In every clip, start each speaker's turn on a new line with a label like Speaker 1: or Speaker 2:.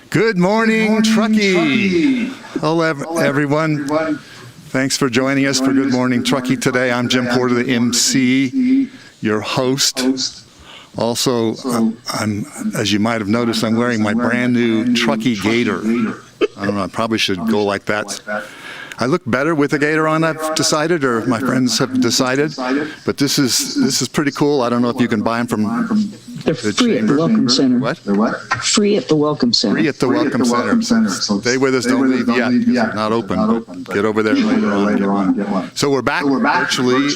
Speaker 1: Good morning, Truckee. Hello, everyone. Thanks for joining us for Good Morning Truckee today. I'm Jim Porter, the MC, your host. Also, as you might have noticed, I'm wearing my brand new Truckee gaiter. I don't know, I probably should go like that. I look better with a gaiter on, I've decided, or my friends have decided. But this is pretty cool. I don't know if you can buy them from
Speaker 2: They're free at the Welcome Center.
Speaker 1: What?
Speaker 3: They're what?
Speaker 2: Free at the Welcome Center.
Speaker 1: Free at the Welcome Center. So stay with us, don't leave yet, because they're not open, but get over there later on, get one. So we're back virtually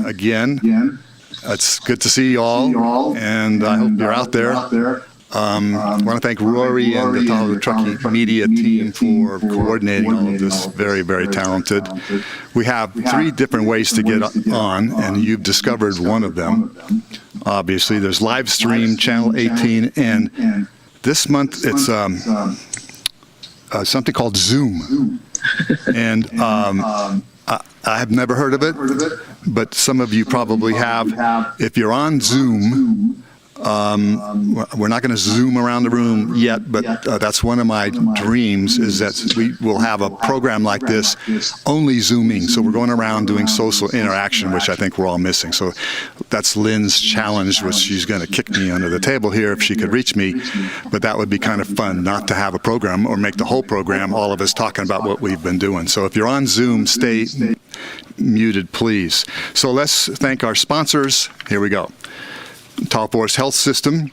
Speaker 1: again. It's good to see you all, and I hope you're out there. I want to thank Rory and the Tahoe Truckee media team for coordinating all of this. Very, very talented. We have 3 different ways to get on, and you've discovered one of them. Obviously, there's live stream, channel 18, and this month it's something called Zoom. And I have never heard of it, but some of you probably have. If you're on Zoom, we're not going to zoom around the room yet, but that's one of my dreams, is that we will have a program like this only zooming. So we're going around doing social interaction, which I think we're all missing. So that's Lynn's challenge, which she's going to kick me under the table here if she could reach me. But that would be kind of fun, not to have a program or make the whole program all of us talking about what we've been doing. So if you're on Zoom, stay muted, please. So let's thank our sponsors. Here we go. Tahoe Forest Health System.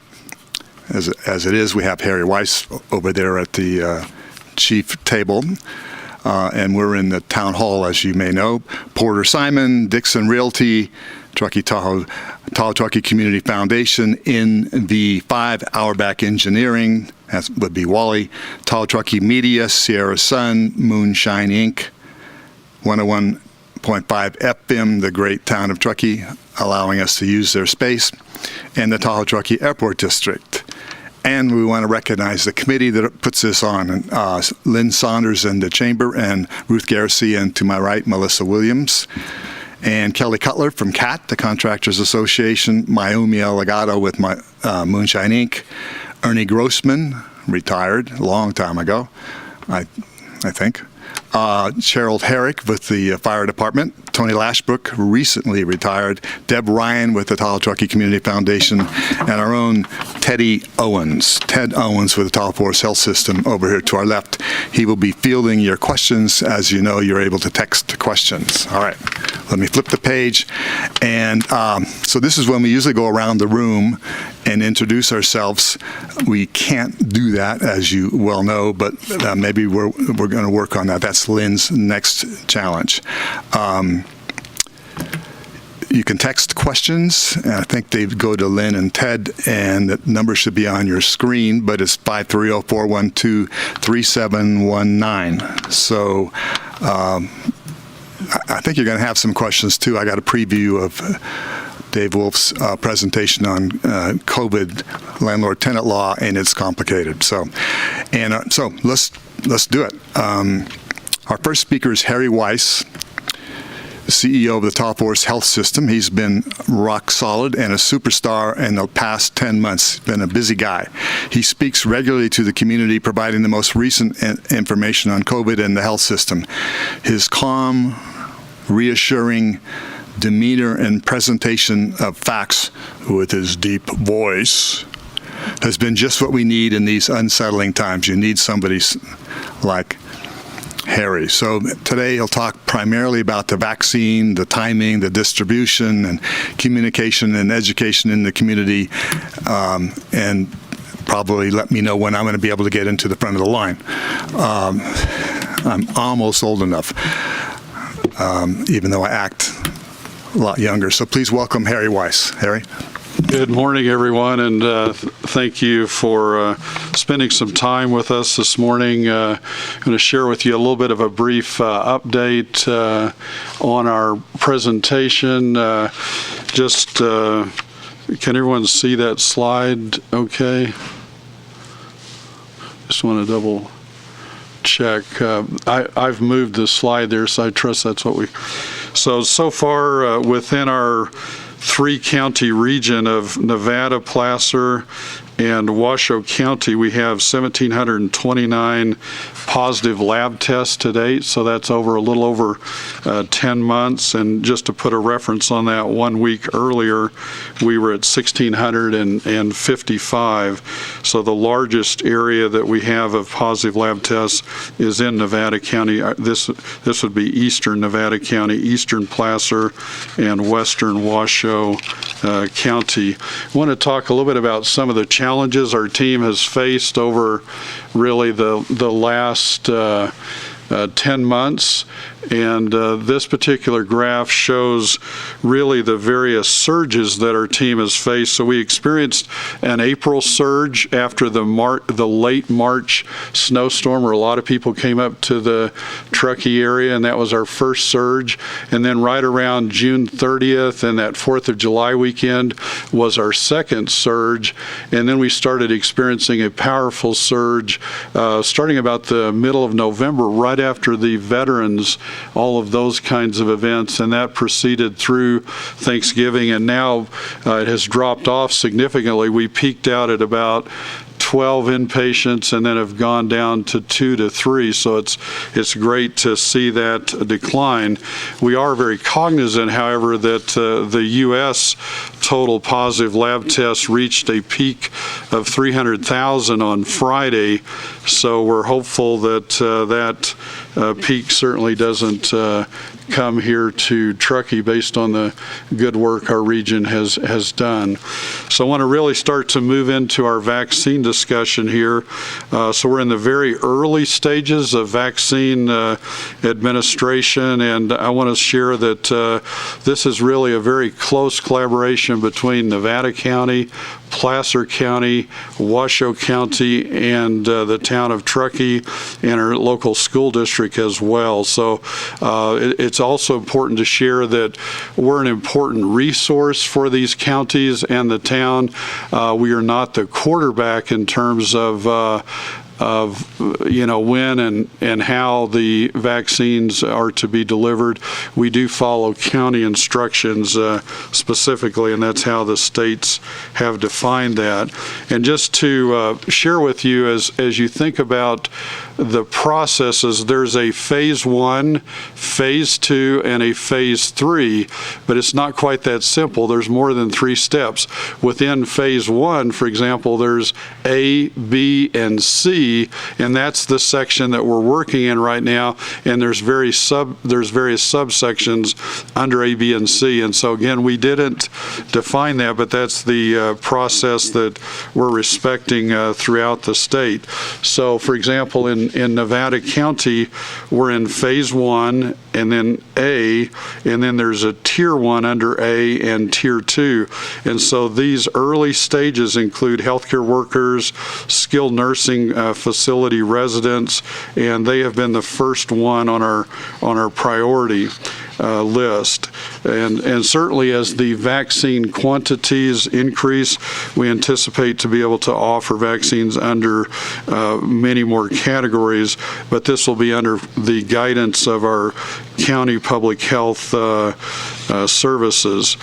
Speaker 1: As it is, we have Harry Weiss over there at the chief table, and we're in the town hall, as you may know. Porter Simon, Dixon Realty, Truckee Tahoe Truckee Community Foundation, in the 5 Auerbach Engineering, that would be Wally, Tahoe Truckee Media, Sierra Sun, Moonshine Inc., 101.5 FM, the great town of Truckee, allowing us to use their space, and the Tahoe Truckee Airport District. And we want to recognize the committee that puts this on, Lynn Saunders in the chamber, and Ruth Garcia, and to my right, Melissa Williams, and Kelly Cutler from CAT, the Contractors Association, Mayumi Legato with Moonshine Inc., Ernie Grossman, retired a long time ago, I think, Cheryl Herrick with the fire department, Tony Lashbrook, recently retired, Deb Ryan with the Tahoe Truckee Community Foundation, and our own Ted Owens with the Tahoe Forest Health System over here to our left. He will be fielding your questions. As you know, you're able to text questions. All right, let me flip the page. And so this is when we usually go around the room and introduce ourselves. We can't do that, as you well know, but maybe we're going to work on that. That's Lynn's next challenge. You can text questions, and I think they go to Lynn and Ted, and the number should be on your screen, but it's 530-412-3719. So I think you're going to have some questions too. I got a preview of Dave Wolf's presentation on COVID landlord-tenant law, and it's complicated. So let's do it. Our first speaker is Harry Weiss, CEO of the Tahoe Forest Health System. He's been rock solid and a superstar in the past 10 months. Been a busy guy. He speaks regularly to the community, providing the most recent information on COVID and the health system. His calm, reassuring demeanor and presentation of facts with his deep voice has been just what we need in these unsettling times. You need somebody like Harry. So today he'll talk primarily about the vaccine, the timing, the distribution, and communication and education in the community, and probably let me know when I'm going to be able to get into the front of the line. I'm almost old enough, even though I act a lot younger. So please welcome Harry Weiss. Harry.
Speaker 4: Good morning, everyone, and thank you for spending some time with us this morning. I'm going to share with you a little bit of a brief update on our presentation. Can everyone see that slide okay? Just want to double check. I've moved the slide there, so I trust that's what we... So far within our 3-county region of Nevada, Placer, and Washoe County, we have 1,729 positive lab tests to date, so that's a little over 10 months. And just to put a reference on that, 1 week earlier, we were at 1,655. So the largest area that we have of positive lab tests is in Nevada County. This would be eastern Nevada County, eastern Placer, and western Washoe County. I want to talk a little bit about some of the challenges our team has faced over really the last 10 months. And this particular graph shows really the various surges that our team has faced. So we experienced an April surge after the late March snowstorm, where a lot of people came up to the Truckee area, and that was our first surge. And then right around June 30th and that 4th of July weekend was our second surge. And then we started experiencing a powerful surge starting about the middle of November, right after the veterans, all of those kinds of events, and that proceeded through Thanksgiving, and now it has dropped off significantly. We peaked out at about 12 inpatients and then have gone down to 2 to 3, so it's great to see that decline. We are very cognizant, however, that the U.S. total positive lab tests reached a peak of 300,000 on Friday, so we're hopeful that that peak certainly doesn't come here to Truckee based on the good work our region has done. So I want to really start to move into our vaccine discussion here. So we're in the very early stages of vaccine administration, and I want to share that this is really a very close collaboration between Nevada County, Placer County, Washoe County, and the town of Truckee, and our local school district as well. So it's also important to share that we're an important resource for these counties and the town. We are not the quarterback in terms of when and how the vaccines are to be delivered. We do follow county instructions specifically, and that's how the states have defined that. And just to share with you, as you think about the processes, there's a phase 1, phase 2, and a phase 3, but it's not quite that simple. There's more than 3 steps. Within phase 1, for example, there's A, B, and C, and that's the section that we're working in right now, and there's various subsections under A, B, and C. And so again, we didn't define that, but that's the process that we're respecting throughout the state. So for example, in Nevada County, we're in phase 1 and then A, and then there's a tier 1 under A and tier 2. And so these early stages include healthcare workers, skilled nursing facility residents, and they have been the first one on our priority list. And certainly as the vaccine quantities increase, we anticipate to be able to offer vaccines under many more categories, but this will be under the guidance of our county public health services.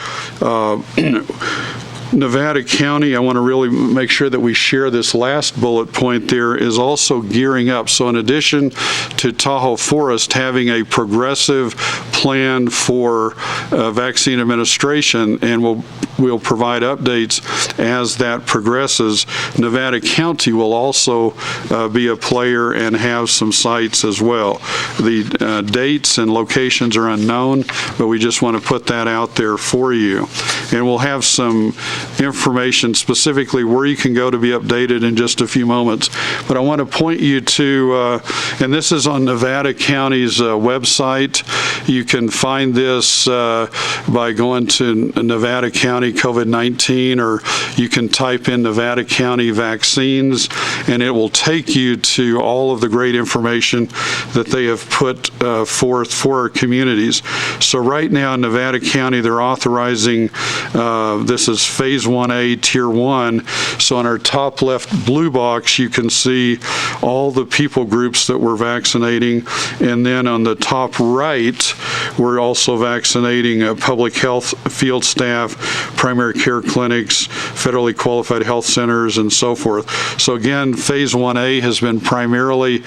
Speaker 4: Nevada County, I want to really make sure that we share this last bullet point there, is also gearing up. So in addition to Tahoe Forest having a progressive plan for vaccine administration, and we'll provide updates as that progresses, Nevada County will also be a player and have some sites as well. The dates and locations are unknown, but we just want to put that out there for you. And we'll have some information specifically where you can go to be updated in just a few moments. But I want to point you to, and this is on Nevada County's website. You can find this by going to Nevada County COVID-19, or you can type in Nevada County vaccines, and it will take you to all of the great information that they have put forth for our communities. So right now in Nevada County, they're authorizing, this is phase 1A, tier 1. So on our top left blue box, you can see all the people groups that we're vaccinating. And then on the top right, we're also vaccinating public health field staff, primary care clinics, federally qualified health centers, and so forth. So again, Phase 1A has been primarily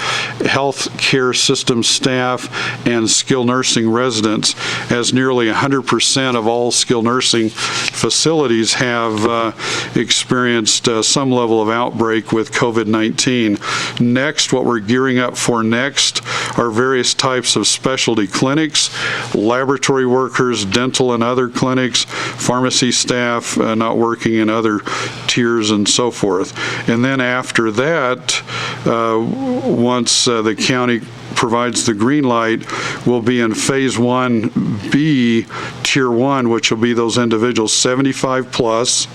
Speaker 4: health care system staff and skilled nursing residents, as nearly 100% of all skilled nursing facilities have experienced some level of outbreak with COVID-19. Next, what we're gearing up for next are various types of specialty clinics, laboratory workers, dental and other clinics, pharmacy staff not working in other tiers, and so forth. And then after that, once the county provides the green light, will be in Phase 1B, Tier 1, which will be those individuals 75 plus,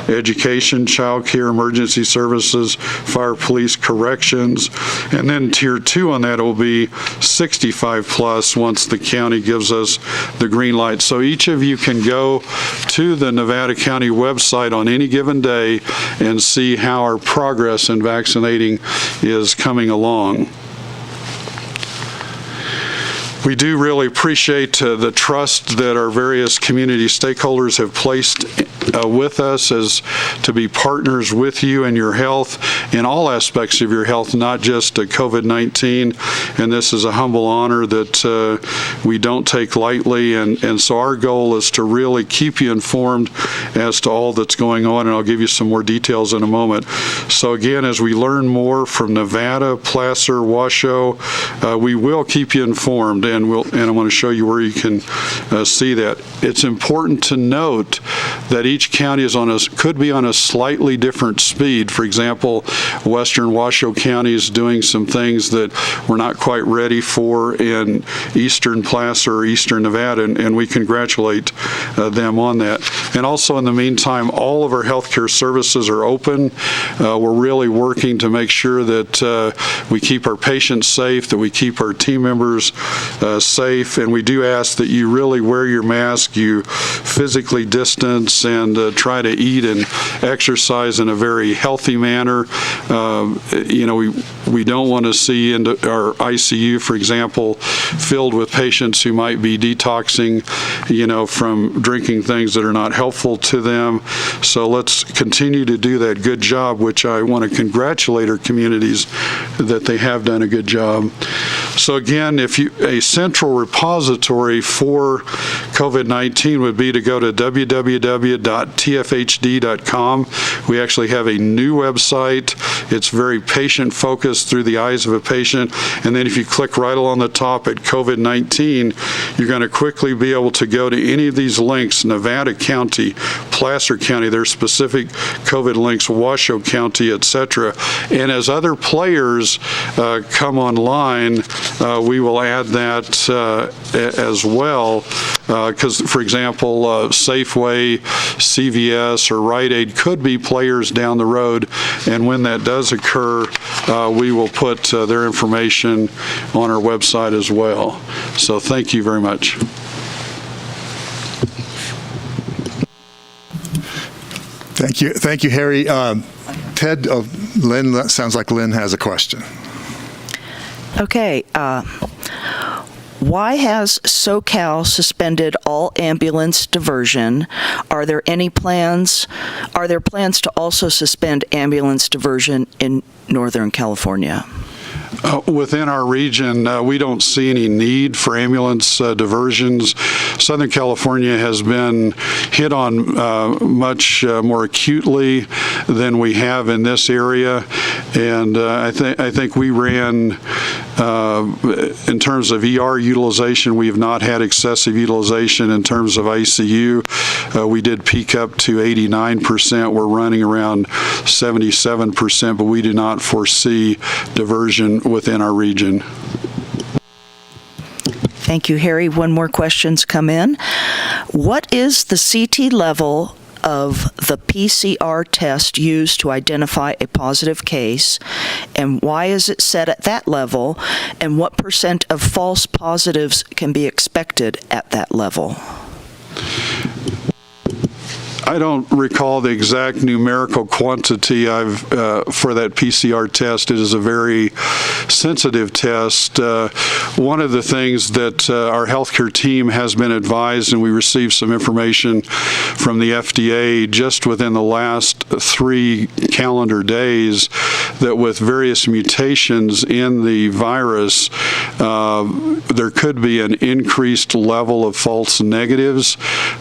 Speaker 4: education, child care, emergency services, fire, police, corrections, and then Tier 2 on that will be 65 plus once the county gives us the green light. So each of you can go to the Nevada County website on any given day and see how our progress in vaccinating is coming along. We do really appreciate the trust that our various community stakeholders have placed with us as to be partners with you in your health, in all aspects of your health, not just COVID-19. And this is a humble honor that we don't take lightly. And so our goal is to really keep you informed as to all that's going on. And I'll give you some more details in a moment. So again, as we learn more from Nevada, Placer, Washoe, we will keep you informed. And I want to show you where you can see that. It's important to note that each county is could be on a slightly different speed. For example, Western Washoe County is doing some things that we're not quite ready for in Eastern Placer or Eastern Nevada, and we congratulate them on that. And also in the meantime, all of our healthcare services are open. We're really working to make sure that we keep our patients safe, that we keep our team members safe, and we do ask that you really wear your mask, you physically distance, and try to eat and exercise in a very healthy manner. We don't want to see into our ICU, for example, filled with patients who might be detoxing, from drinking things that are not helpful to them. So let's continue to do that good job, which I want to congratulate our communities that they have done a good job. So again, a central repository for COVID-19 would be to go to www.tfhd.com. We actually have a new website. It's very patient-focused through the eyes of a patient. And then if you click right along the top at COVID-19, you're going to quickly be able to go to any of these links, Nevada County, Placer County, their specific COVID links, Washoe County, etc. And as other players come online, we will add that as well, because, for example, Safeway, CVS, or Rite Aid could be players down the road, and when that does occur, we will put their information on our website as well. So thank you very much.
Speaker 1: Thank you, Harry. Ted, Lynn, sounds like Lynn has a question.
Speaker 2: Okay. Why has SoCal suspended all ambulance diversion? Are there plans to also suspend ambulance diversion in Northern California?
Speaker 4: Within our region, we don't see any need for ambulance diversions. Southern California has been hit on much more acutely than we have in this area, and I think we ran, in terms of ER utilization, we have not had excessive utilization. In terms of ICU, we did peak up to 89%. We're running around 77%, but we do not foresee diversion within our region.
Speaker 2: Thank you, Harry. One more question's come in. What is the CT level of the PCR test used to identify a positive case, and why is it set at that level, and what % of false positives can be expected at that level?
Speaker 4: I don't recall the exact numerical quantity for that PCR test. It is a very sensitive test. One of the things that our healthcare team has been advised, and we received some information from the FDA just within the last 3 calendar days, that with various mutations in the virus, there could be an increased level of false negatives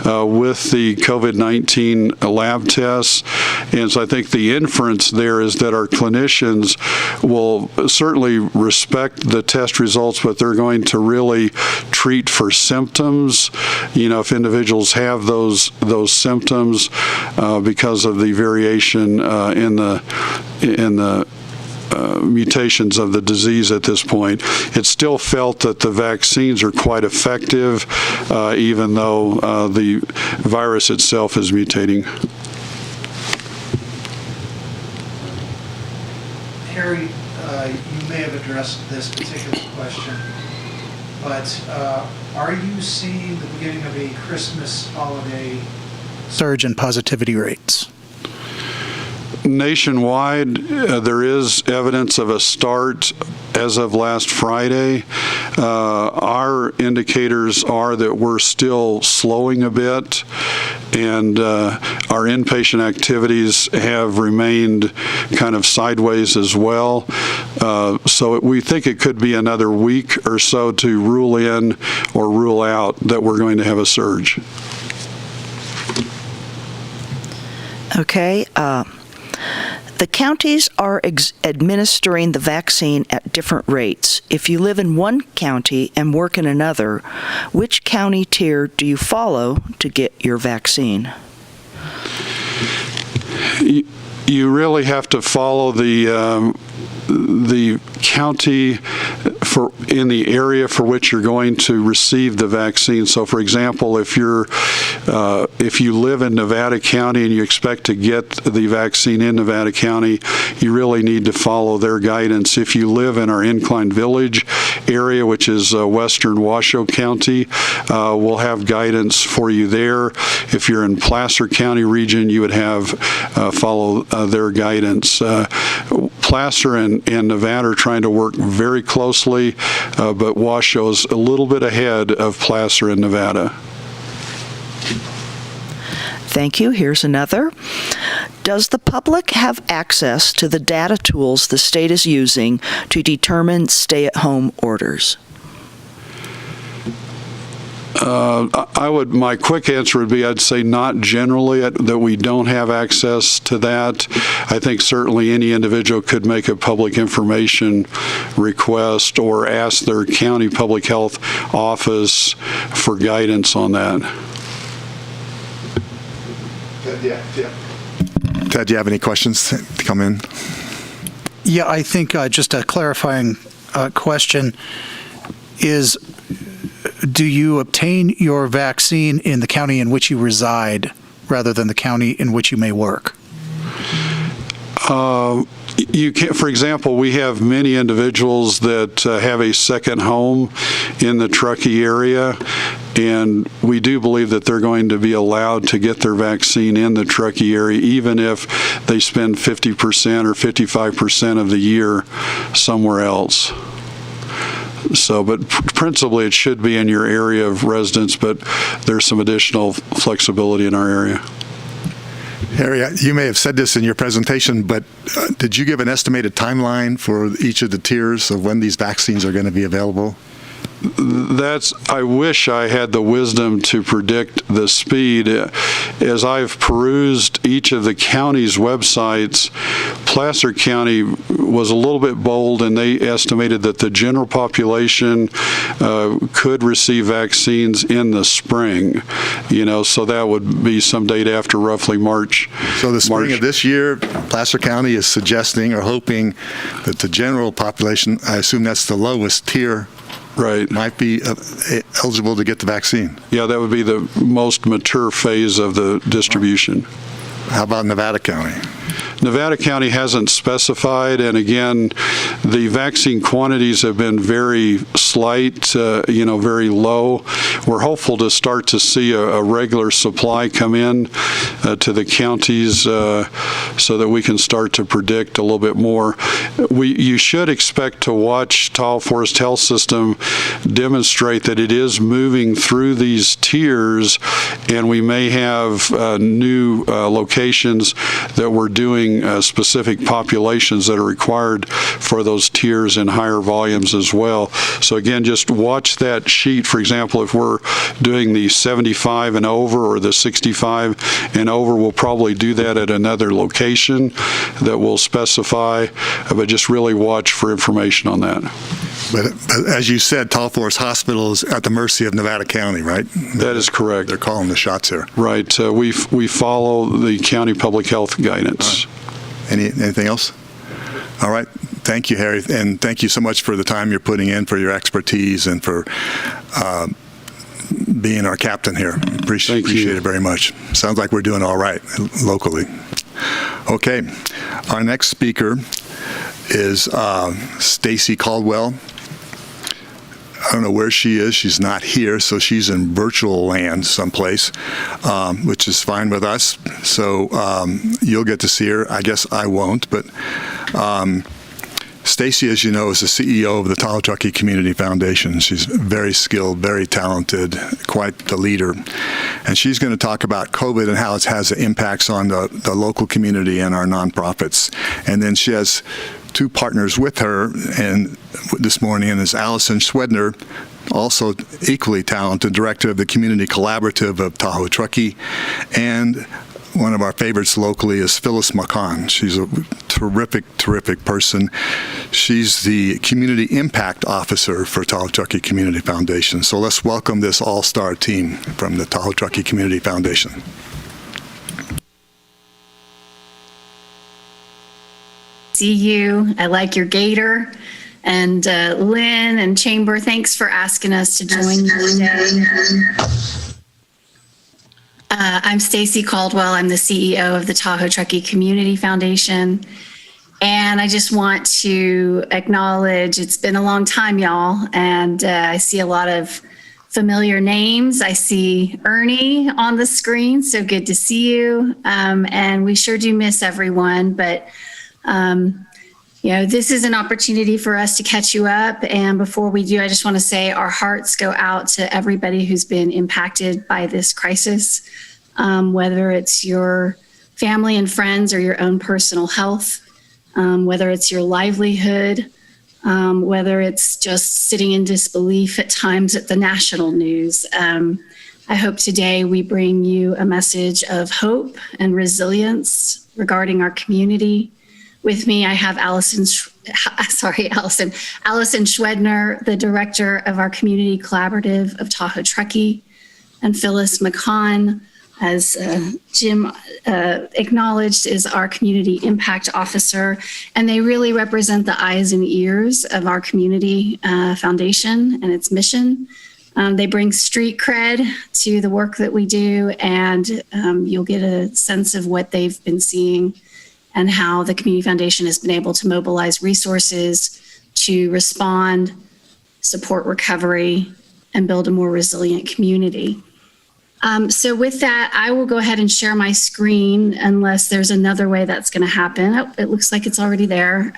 Speaker 4: with the COVID-19 lab tests. And so I think the inference there is that our clinicians will certainly respect the test results, but they're going to really treat for symptoms. If individuals have those symptoms because of the variation in the mutations of the disease at this point. It's still felt that the vaccines are quite effective, even though the virus itself is mutating.
Speaker 3: Harry, you may have addressed this particular question, but are you seeing the beginning of a Christmas holiday surge in positivity rates?
Speaker 4: Nationwide, there is evidence of a start as of last Friday. Our indicators are that we're still slowing a bit, and our inpatient activities have remained kind of sideways as well. So we think it could be another week or so to rule in or rule out that we're going to have a surge.
Speaker 2: Okay. The counties are administering the vaccine at different rates. If you live in one county and work in another, which county tier do you follow to get your vaccine?
Speaker 4: You really have to follow the county in the area for which you're going to receive the vaccine. So, for example, if you live in Nevada County and you expect to get the vaccine in Nevada County, you really need to follow their guidance. If you live in our Incline Village area, which is western Washoe County, we'll have guidance for you there. If you're in Placer County region, you would have follow their guidance. Placer and Nevada are trying to work very closely, but Washow's a little bit ahead of Placer and Nevada.
Speaker 2: Thank you. Here's another. Does the public have access to the data tools the state is using to determine stay-at-home orders?
Speaker 4: My quick answer would be I'd say not generally, that we don't have access to that. I think certainly any individual could make a public information request or ask their county public health office for guidance on that.
Speaker 1: Ted, do you have any questions to come in?
Speaker 3: Yeah, I think just a clarifying question is, do you obtain your vaccine in the county in which you reside rather than the county in which you may work?
Speaker 4: You can, for example, we have many individuals that have a second home in the Truckee area, and we do believe that they're going to be allowed to get their vaccine in the Truckee area, even if they spend 50% or 55% of the year somewhere else. So, but principally it should be in your area of residence, but there's some additional flexibility in our area.
Speaker 1: Harry, you may have said this in your presentation, but did you give an estimated timeline for each of the tiers of when these vaccines are going to be available?
Speaker 4: I wish I had the wisdom to predict the speed. As I've perused each of the county's websites, Placer County was a little bit bold, and they estimated that the general population could receive vaccines in the spring. So that would be some date after roughly March.
Speaker 1: So the spring of this year, Placer County is suggesting or hoping that the general population, I assume that's the lowest tier,
Speaker 4: right,
Speaker 1: might be eligible to get the vaccine.
Speaker 4: Yeah, that would be the most mature phase of the distribution.
Speaker 1: How about Nevada County?
Speaker 4: Nevada County hasn't specified, and again, The vaccine quantities have been very slight, very low. We're hopeful to start to see a regular supply come in to the counties so that we can start to predict a little bit more. You should expect to watch Tahoe Forest Health System demonstrate that it is moving through these tiers, and we may have new locations that we're doing specific populations that are required for those tiers in higher volumes as well. So again, just watch that sheet. For example, if we're doing the 75 and over or the 65 and over, we'll probably do that at another location that we'll specify, but just really watch for information on that.
Speaker 1: But as you said, Tall Forest Hospital is at the mercy of Nevada County, right?
Speaker 4: That is correct.
Speaker 1: They're calling the shots here.
Speaker 4: Right. We follow the county public health guidance.
Speaker 1: Anything else? All right. Thank you, Harry, and thank you so much for the time you're putting in, for your expertise, and for being our captain here. Appreciate it very much. Sounds like we're doing all right locally. Okay. Our next speaker is Stacy Caldwell. I don't know where she is. She's not here, so she's in virtual land someplace, which is fine with us. So you'll get to see her. I guess I won't, but Stacy, as you know, is the CEO of the Tahoe Truckee Community Foundation. She's very skilled, very talented, quite the leader. And she's going to talk about COVID and how it has impacts on the local community and our nonprofits. And then she has two partners with her, and this morning is Allison Schwedner, also equally talented, director of the Community Collaborative of Tahoe Truckee, and one of our favorites locally is Phyllis McCann. She's a terrific person. She's the Community Impact Officer for Tahoe Truckee Community Foundation. So let's welcome this all-star team from the Tahoe Truckee Community Foundation.
Speaker 5: See you. I like your gator. And Lynn and Chamber, thanks for asking us to join you today. I'm Stacy Caldwell. I'm the CEO of the Tahoe Truckee Community Foundation. And I just want to acknowledge it's been a long time, y'all. And I see a lot of familiar names. I see Ernie on the screen, so good to see you. And we sure do miss everyone, but this is an opportunity for us to catch you up. And before we do, I just want to say our hearts go out to everybody who's been impacted by this crisis, whether it's your family and friends or your own personal health, whether it's your livelihood, whether it's just sitting in disbelief at times at the national news. I hope today we bring you a message of hope and resilience regarding our community. With me, I have Allison Schwedner, the director of our Community Collaborative of Tahoe Truckee, and Phyllis McCann, as Jim acknowledged, is our Community Impact Officer. And they really represent the eyes and ears of our community foundation and its mission. They bring street cred to the work that we do, and you'll get a sense of what they've been seeing and how the Community Foundation has been able to mobilize resources to respond, support recovery, and build a more resilient community. So with that, I will go ahead and share my screen unless there's another way that's going to happen. Oh, it looks like it's already there.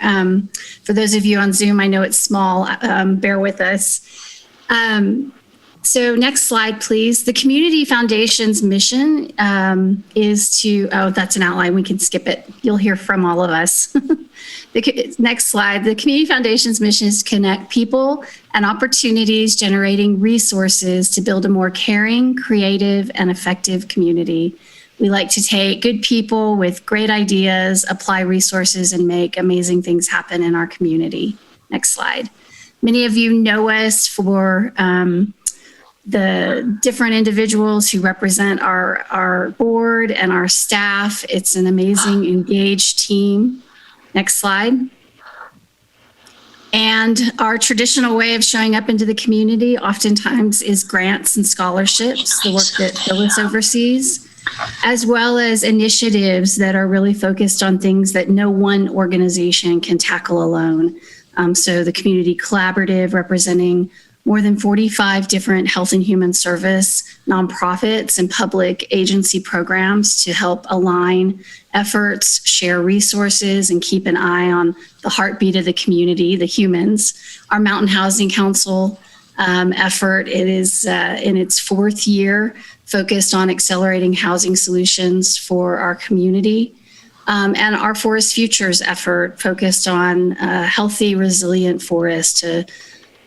Speaker 5: For those of you on Zoom, I know it's small. Bear with us. So next slide, please. The Community Foundation's mission is to, that's an outline. We can skip it. You'll hear from all of us. Next slide. The Community Foundation's mission is to connect people and opportunities, generating resources to build a more caring, creative, and effective community. We like to take good people with great ideas, apply resources, and make amazing things happen in our community. Next slide. Many of you know us for the different individuals who represent our board and our staff. It's an amazing, engaged team. Next slide. And our traditional way of showing up into the community oftentimes is grants and scholarships, the work that Phyllis oversees, as well as initiatives that are really focused on things that no one organization can tackle alone. So the community collaborative, representing more than 45 different health and human service nonprofits and public agency programs to help align efforts, share resources, and keep an eye on the heartbeat of the community, the humans. Our Mountain Housing Council effort, it is in its 4th year, focused on accelerating housing solutions for our community. And our Forest Futures effort focused on healthy, resilient forests to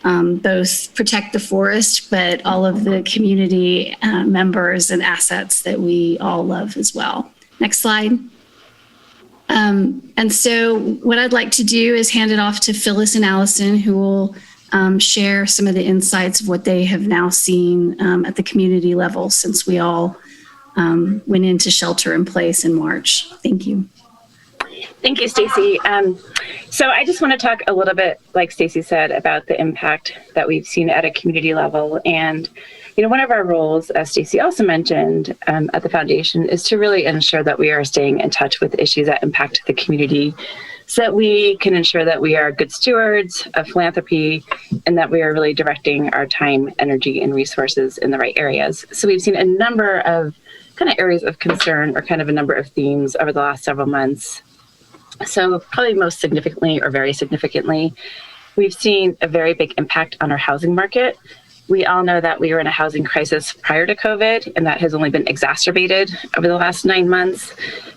Speaker 5: both protect the forest, but all of the community members and assets that we all love as well. Next slide. And so what I'd like to do is hand it off to Phyllis and Allison, who will share some of the insights of what they have now seen at the community level since we all went into shelter in place in March. Thank you.
Speaker 6: Thank you, Stacy. So I just want to talk a little bit, like Stacy said, about the impact that we've seen at a community level. And, you know, one of our roles, as Stacy also mentioned, at the foundation is to really ensure that we are staying in touch with issues that impact the community so that we can ensure that we are good stewards of philanthropy and that we are really directing our time, energy, and resources in the right areas. So we've seen a number of kind of areas of concern or kind of a number of themes over the last several months. So probably most significantly or very significantly, we've seen a very big impact on our housing market. We all know that we were in a housing crisis prior to COVID, and that has only been exacerbated over the last 9 months.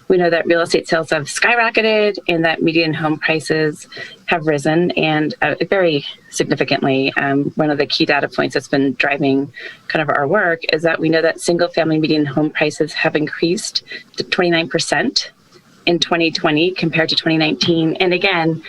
Speaker 6: We know that real estate sales have skyrocketed and that median home prices have risen, and very significantly, one of the key data points that's been driving kind of our work is that we know that single family median home prices have increased to 29% in 2020 compared to 2019. And again,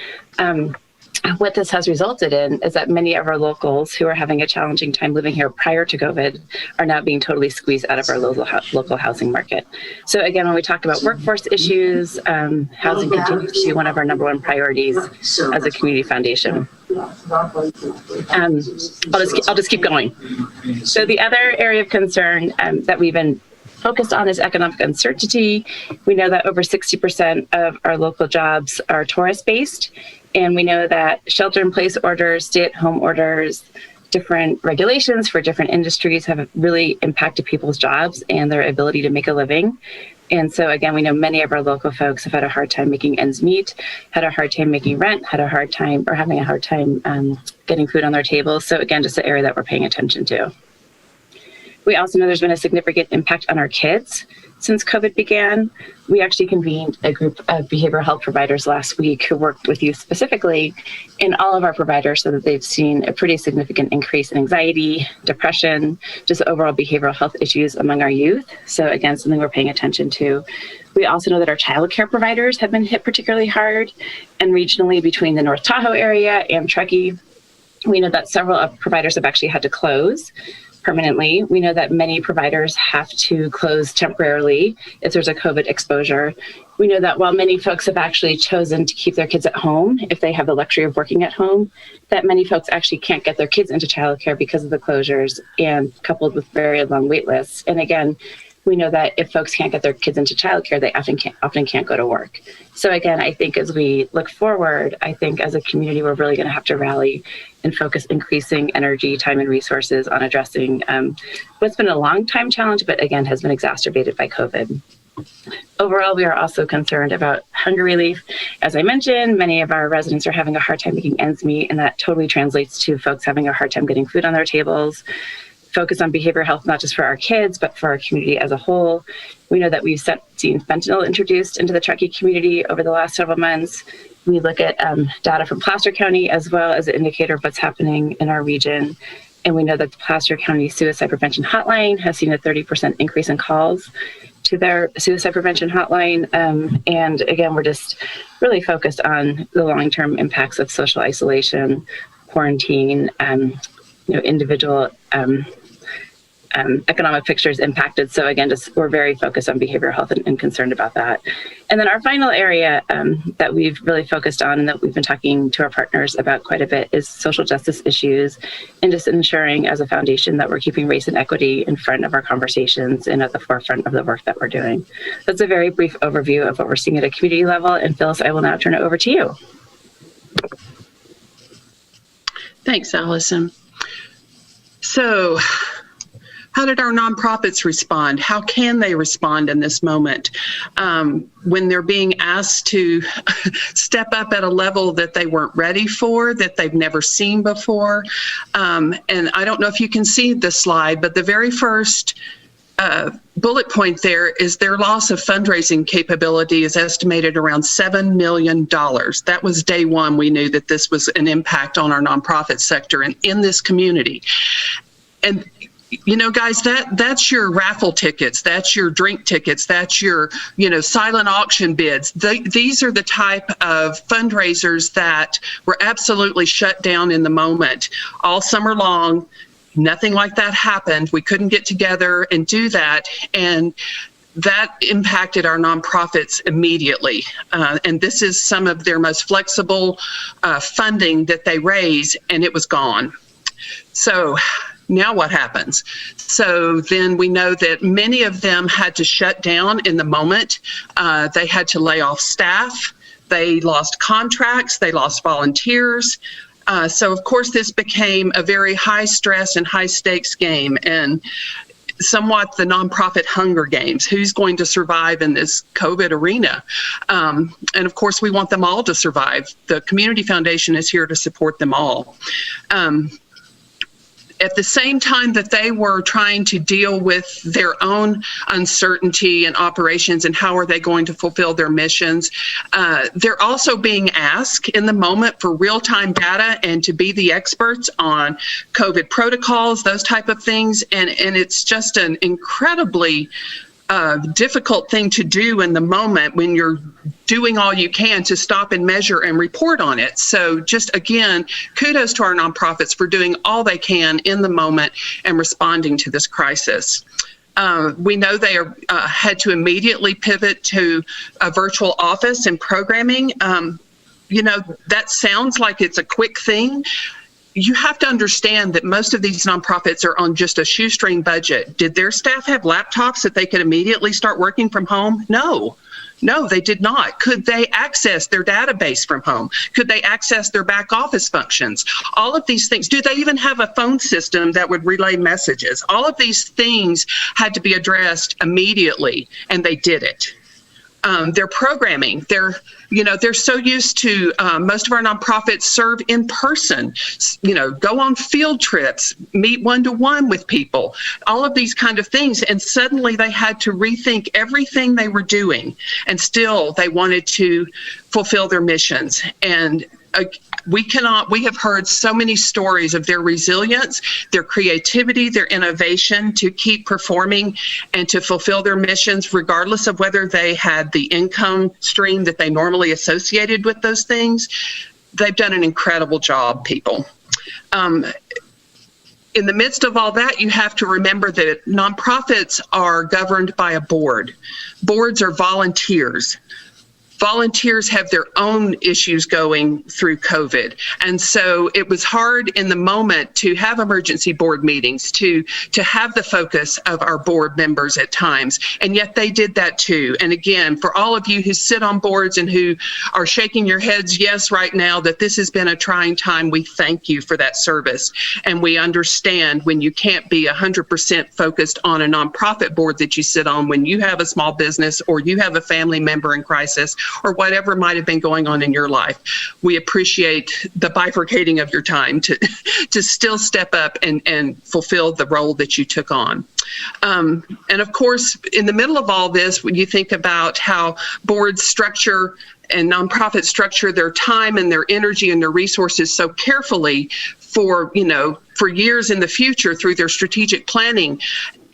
Speaker 6: what this has resulted in is that many of our locals who are having a challenging time living here prior to COVID are now being totally squeezed out of our local housing market. So again, when we talk about workforce issues, housing continues to be one of our number one priorities as a community foundation. I'll just keep going. So the other area of concern that we've been focused on is economic uncertainty. We know that over 60% of our local jobs are tourist-based, and we know that shelter-in-place orders, stay-at-home orders, different regulations for different industries have really impacted people's jobs and their ability to make a living. And so again, we know many of our local folks have had a hard time making ends meet, had a hard time making rent, had a hard time or having a hard time getting food on their table. So again, just an area that we're paying attention to. We also know there's been a significant impact on our kids since COVID began. We actually convened a group of behavioral health providers last week who worked with youth specifically, and all of our providers so that they've seen a pretty significant increase in anxiety, depression, just overall behavioral health issues among our youth. So again, something we're paying attention to. We also know that our childcare providers have been hit particularly hard, and regionally between the North Tahoe area and Truckee, we know that several providers have actually had to close permanently. We know that many providers have to close temporarily if there's a COVID exposure. We know that while many folks have actually chosen to keep their kids at home, if they have the luxury of working at home, that many folks actually can't get their kids into childcare because of the closures and coupled with very long wait lists. And again, we know that if folks can't get their kids into childcare, they often can't go to work. So again, I think as we look forward, I think as a community, we're really going to have to rally and focus increasing energy, time, and resources on addressing what's been a long time challenge, but again, has been exacerbated by COVID. Overall, we are also concerned about hunger relief. As I mentioned, many of our residents are having a hard time making ends meet, and that totally translates to folks having a hard time getting food on their tables. Focus on behavioral health, not just for our kids, but for our community as a whole. We know that we've seen fentanyl introduced into the Truckee community over the last several months. We look at data from Placer County as well as an indicator of what's happening in our region. And we know that the Placer County Suicide Prevention Hotline has seen a 30% increase in calls to their suicide prevention hotline. And again, we're just really focused on the long-term impacts of social isolation, quarantine, individual economic pictures impacted. So again, we're very focused on behavioral health and concerned about that. And then our final area that we've really focused on and that we've been talking to our partners about quite a bit is social justice issues and just ensuring as a foundation that we're keeping race and equity in front of our conversations and at the forefront of the work that we're doing. That's a very brief overview of what we're seeing at a community level. And Phyllis, I will now turn it over to you.
Speaker 7: Thanks, Allison. So, how did our nonprofits respond? How can they respond in this moment when they're being asked to step up at a level that they weren't ready for, that they've never seen before? And I don't know if you can see the slide, but the very first bullet point there is their loss of fundraising capability is estimated around $7 million. That was day one. We knew that this was an impact on our nonprofit sector and in this community. And you know, guys, that's your raffle tickets, that's your drink tickets, that's your, silent auction bids. These are the type of fundraisers that were absolutely shut down in the moment all summer long. Nothing like that happened. We couldn't get together and do that. And that impacted our nonprofits immediately. And this is some of their most flexible funding that they raise, and it was gone. So now what happens? So then we know that many of them had to shut down in the moment. They had to lay off staff. They lost contracts. They lost volunteers. So of course this became a very high stress and high stakes game, and somewhat the nonprofit Hunger Games. Who's going to survive in this COVID arena? And of course we want them all to survive. The Community Foundation is here to support them all. At the same time that they were trying to deal with their own uncertainty and operations and how are they going to fulfill their missions, they're also being asked in the moment for real-time data and to be the experts on COVID protocols, those type of things. And it's just an incredibly difficult thing to do in the moment when you're doing all you can to stop and measure and report on it. So just again, kudos to our nonprofits for doing all they can in the moment and responding to this crisis. We know they had to immediately pivot to a virtual office and programming. That sounds like it's a quick thing. You have to understand that most of these nonprofits are on just a shoestring budget. Did their staff have laptops that they could immediately start working from home? No, they did not. Could they access their database from home? Could they access their back office functions? All of these things. Do they even have a phone system that would relay messages? All of these things had to be addressed immediately, and they did it. Their programming, they're so used to, most of our nonprofits serve in person, go on field trips, meet one-to-one with people, all of these kind of things. And suddenly they had to rethink everything they were doing, and still they wanted to fulfill their missions. And we have heard so many stories of their resilience, their creativity, their innovation to keep performing and to fulfill their missions, regardless of whether they had the income stream that they normally associated with those things. They've done an incredible job, people. In the midst of all that, you have to remember that nonprofits are governed by a board. Boards are volunteers. Volunteers have their own issues going through COVID. And so it was hard in the moment to have emergency board meetings, to have the focus of our board members at times. And yet they did that too. And again, for all of you who sit on boards and who are shaking your heads yes right now that this has been a trying time, we thank you for that service. And we understand when you can't be 100% focused on a nonprofit board that you sit on, when you have a small business or you have a family member in crisis, or whatever might have been going on in your life. We appreciate the bifurcating of your time to still step up and fulfill the role that you took on. And of course, in the middle of all this, when you think about how boards structure and nonprofits structure their time and their energy and their resources so carefully for years in the future through their strategic planning,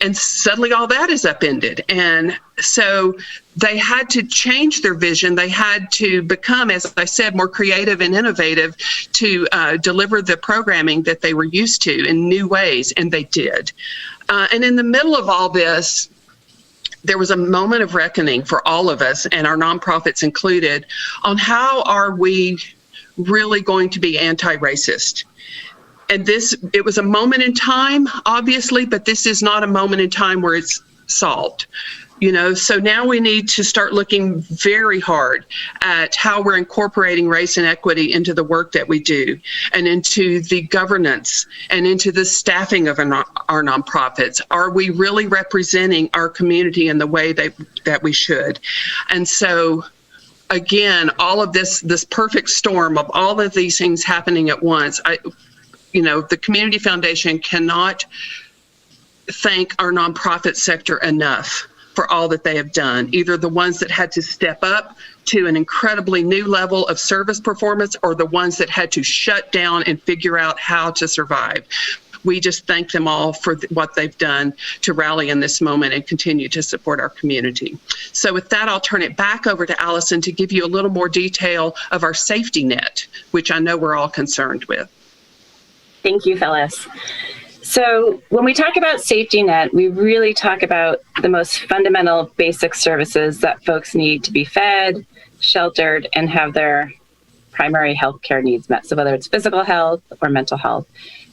Speaker 7: and suddenly all that is upended. And so they had to change their vision. They had to become, as I said, more creative and innovative to deliver the programming that they were used to in new ways, and they did. And in the middle of all this, there was a moment of reckoning for all of us, and our nonprofits included, on how are we really going to be anti-racist. And it was a moment in time, obviously, but this is not a moment in time where it's solved. So now we need to start looking very hard at how we're incorporating race and equity into the work that we do, and into the governance, and into the staffing of our nonprofits. Are we really representing our community in the way that we should? And so, again, all of this perfect storm of all of these things happening at once, the Community Foundation cannot thank our nonprofit sector enough for all that they have done, either the ones that had to step up to an incredibly new level of service performance, or the ones that had to shut down and figure out how to survive. We just thank them all for what they've done to rally in this moment and continue to support our community. So with that, I'll turn it back over to Allison to give you a little more detail of our safety net, which I know we're all concerned with.
Speaker 6: Thank you, Phyllis. So when we talk about safety net, we really talk about the most fundamental basic services that folks need to be fed, sheltered, and have their primary health care needs met. So whether it's physical health or mental health.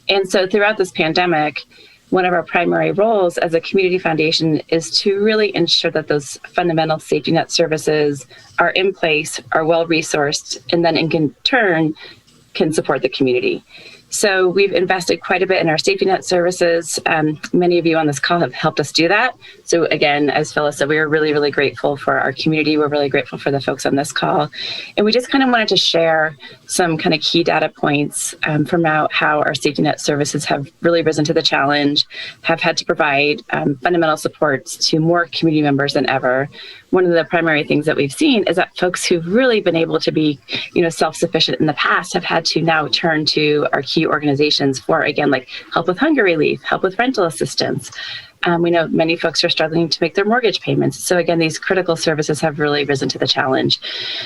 Speaker 6: And so throughout this pandemic, one of our primary roles as a community foundation is to really ensure that those fundamental safety net services are in place, are well resourced, and then in turn can support the community. So we've invested quite a bit in our safety net services. Many of you on this call have helped us do that. So again, as Phyllis said, we are really, really grateful for our community. We're really grateful for the folks on this call. And we just kind of wanted to share some kind of key data points from how our safety net services have really risen to the challenge, have had to provide fundamental supports to more community members than ever. One of the primary things that we've seen is that folks who've really been able to be, self-sufficient in the past have had to now turn to our key organizations for, again, like help with hunger relief, help with rental assistance. We know many folks are struggling to make their mortgage payments. So again, these critical services have really risen to the challenge.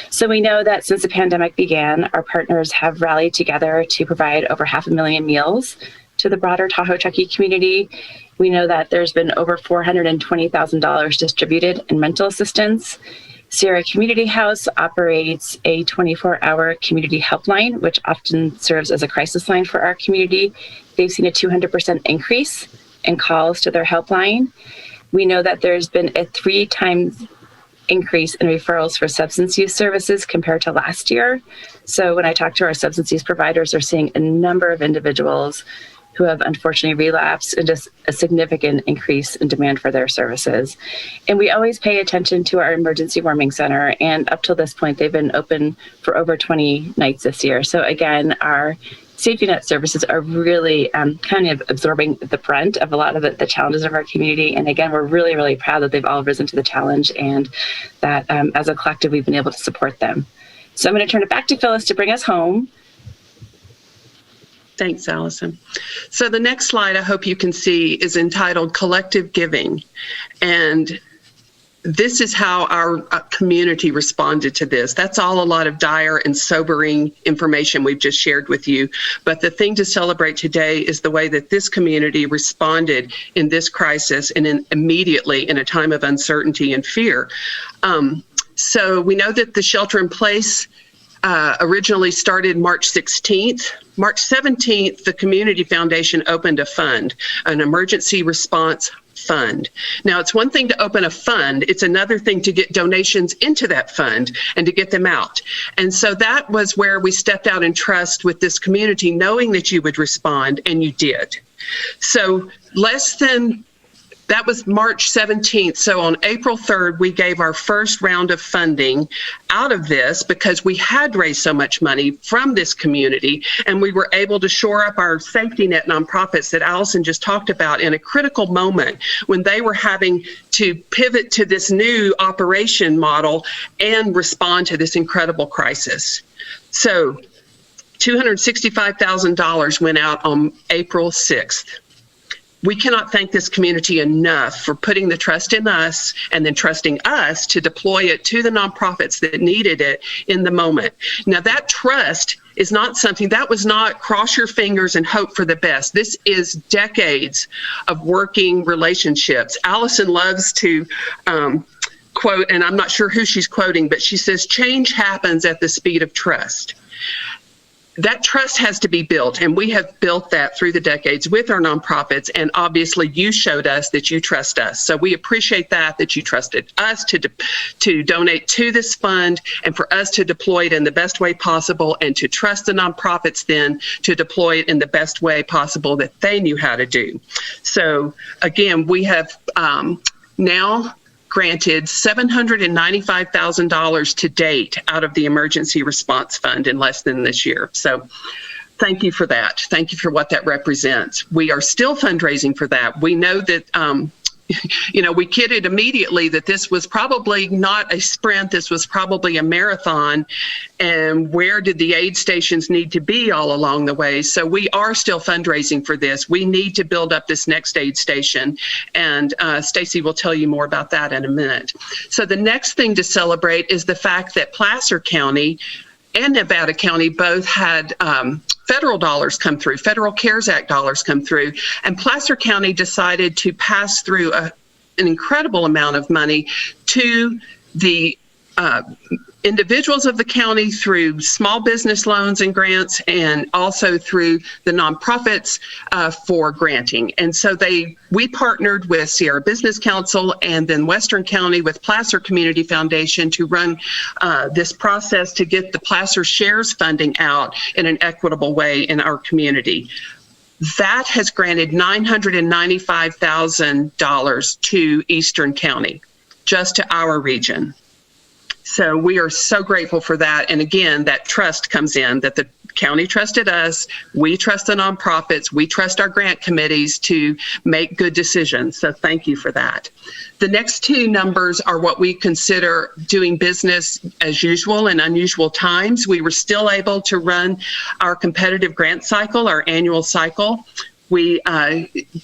Speaker 6: So we know that since the pandemic began, our partners have rallied together to provide over 500,000 meals to the broader Tahoe Truckee community. We know that there's been over $420,000 distributed in rental assistance. Sierra Community House operates a 24-hour community helpline, which often serves as a crisis line for our community. They've seen a 200% increase in calls to their helpline. We know that there's been a 3 times increase in referrals for substance use services compared to last year. So when I talk to our substance use providers, they're seeing a number of individuals who have unfortunately relapsed, and just a significant increase in demand for their services. And we always pay attention to our emergency warming center, and up till this point, they've been open for over 20 nights this year. So again, our safety net services are really kind of absorbing the brunt of a lot of the challenges of our community. And again, we're really, really proud that they've all risen to the challenge, and that as a collective, we've been able to support them. So I'm going to turn it back to Phyllis to bring us home.
Speaker 7: Thanks, Allison. So the next slide I hope you can see is entitled Collective Giving. And this is how our community responded to this. That's all a lot of dire and sobering information we've just shared with you. But the thing to celebrate today is the way that this community responded in this crisis, and immediately in a time of uncertainty and fear. So we know that the shelter in place originally started March 16th. March 17th, the Community Foundation opened a fund, an emergency response fund. Now, it's one thing to open a fund. It's another thing to get donations into that fund and to get them out. And so that was where we stepped out in trust with this community, knowing that you would respond, and you did. So that was March 17th. So on April 3rd, we gave our first round of funding out of this because we had raised so much money from this community, and we were able to shore up our safety net nonprofits that Allison just talked about in a critical moment when they were having to pivot to this new operation model and respond to this incredible crisis. So $265,000 went out on April 6th. We cannot thank this community enough for putting the trust in us and then trusting us to deploy it to the nonprofits that needed it in the moment. Now, that trust is not something that was not cross your fingers and hope for the best. This is decades of working relationships. Allison loves to quote, and I'm not sure who she's quoting, but she says, change happens at the speed of trust. that trust has to be built, and we have built that through the decades with our nonprofits, and obviously you showed us that you trust us. So we appreciate that you trusted us to donate to this fund and for us to deploy it in the best way possible, and to trust the nonprofits then to deploy it in the best way possible that they knew how to do. So again, we have now granted $795,000 to date out of the Emergency Response Fund in less than this year. So thank you for that. Thank you for what that represents. We are still fundraising for that. We know that, we kidded immediately that this was probably not a sprint, this was probably a marathon. And where did the aid stations need to be all along the way? So we are still fundraising for this. We need to build up this next aid station. And Stacy will tell you more about that in a minute. So the next thing to celebrate is the fact that Placer County and Nevada County both had federal dollars come through, Federal CARES Act dollars come through, and Placer County decided to pass through an incredible amount of money to the individuals of the county through small business loans and grants, and also through the nonprofits for granting. And so we partnered with Sierra Business Council and then Western County with Placer Community Foundation to run this process to get the Placer Shares funding out in an equitable way in our community. That has granted $995,000 to Eastern County, just to our region. So we are so grateful for that. And again, that trust comes in, that the county trusted us, we trust the nonprofits, we trust our grant committees to make good decisions. So thank you for that. The next two numbers are what we consider doing business as usual in unusual times. We were still able to run our competitive grant cycle, our annual cycle. We